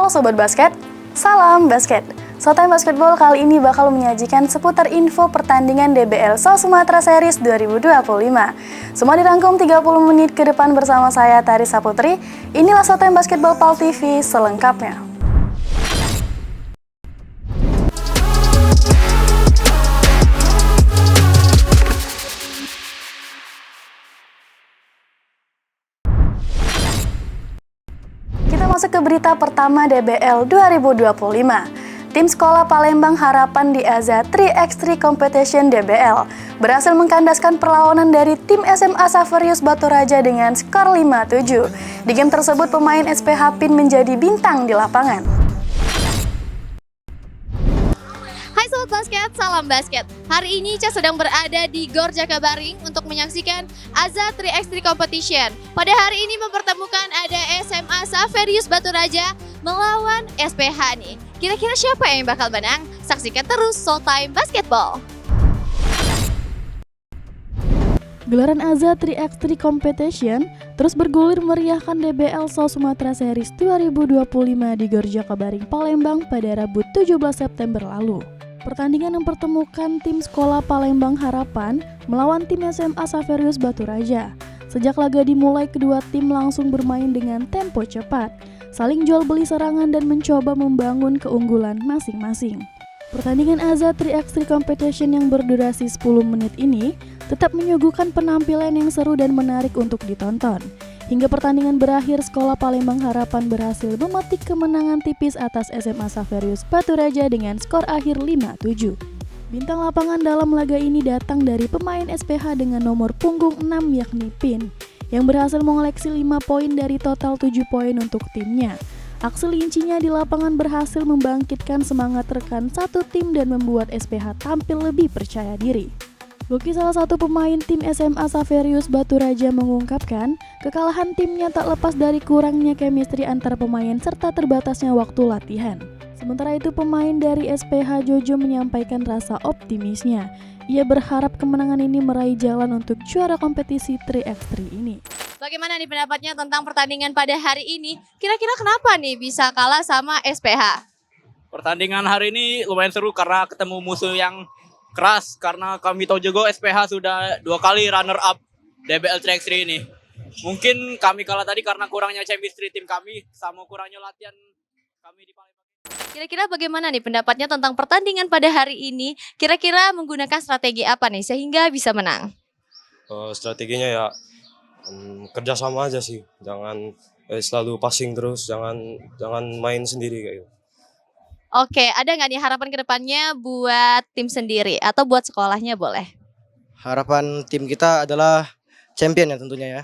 Halo Sobat Basket, salam basket. Showtime Basketball kali ini bakal menyajikan seputar info pertandingan DBL South Sumatra Series 2025. Semua dirangkum 30 menit ke depan bersama saya Tarisa Putri. Inilah Showtime Basketball PAL TV selengkapnya. Kita masuk ke berita pertama DBL 2025. Tim Sekolah Palembang Harapan di AZA 3x3 Competition DBL berhasil mengkandaskan perlawanan dari tim SMA Xaverius Batu Raja dengan skor 5-7. Di game tersebut pemain SPH PIN menjadi bintang di lapangan. Hai Sobat Basket, salam basket. Hari ini Ica sedang berada di Gor Jakabaring untuk menyaksikan AZA 3x3 Competition. Pada hari ini mempertemukan ada SMA Xaverius Batu Raja melawan SPH nih. Kira-kira siapa yang bakal menang? Saksikan terus Showtime Basketball. Gelaran AZA 3x3 Competition terus bergulir meriahkan DBL South Sumatra Series 2025 di Gor Jakabaring, Palembang pada Rabu 17 September lalu. Pertandingan mempertemukan tim Sekolah Palembang Harapan melawan tim SMA Xaverius Batu Raja. Sejak laga dimulai, kedua tim langsung bermain dengan tempo cepat, saling jual beli serangan dan mencoba membangun keunggulan masing-masing. Pertandingan AZA 3x3 Competition yang berdurasi 10 menit ini tetap menyuguhkan penampilan yang seru dan menarik untuk ditonton. Hingga pertandingan berakhir, Sekolah Palembang Harapan berhasil memetik kemenangan tipis atas SMA Xaverius Batu Raja dengan skor akhir 5-7. Bintang lapangan dalam laga ini datang dari pemain SPH dengan nomor punggung 6 yakni PIN, yang berhasil mengoleksi 5 poin dari total 7 poin untuk timnya. Aksi lincinya di lapangan berhasil membangkitkan semangat rekan satu tim dan membuat SPH tampil lebih percaya diri. Lucky, salah satu pemain tim SMA Xaverius Batu Raja, mengungkapkan kekalahan timnya tak lepas dari kurangnya chemistry antar pemain serta terbatasnya waktu latihan. Sementara itu pemain dari SPH Jojo menyampaikan rasa optimisnya. Ia berharap kemenangan ini meraih jalan untuk juara kompetisi 3x3 ini. Bagaimana nih pendapatnya tentang pertandingan pada hari ini? Kira-kira kenapa nih bisa kalah sama SPH? Pertandingan hari ini lumayan seru karena ketemu musuh yang keras, karena kami tahu juga SPH sudah 2 kali runner up DBL 3x3 ini. Mungkin kami kalah tadi karena kurangnya chemistry tim kami sama kurangnya latihan kami di Palembang. Kira-kira bagaimana nih pendapatnya tentang pertandingan pada hari ini? Kira-kira menggunakan strategi apa nih sehingga bisa menang? Strateginya ya kerja sama aja sih, jangan selalu passing terus, jangan main sendiri kayak gitu. Oke, ada nggak nih harapan kedepannya buat tim sendiri atau buat sekolahnya boleh? Harapan tim kita adalah champion ya tentunya ya.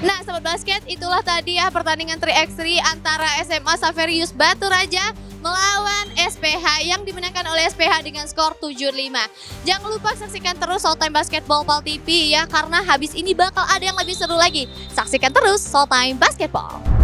Nah Sobat Basket, itulah tadi ya pertandingan 3x3 antara SMA Xaverius Batu Raja melawan SPH yang dimenangkan oleh SPH dengan skor 7-5. Jangan lupa saksikan terus Showtime Basketball PAL TV ya, karena habis ini bakal ada yang lebih seru lagi. Saksikan terus Showtime Basketball.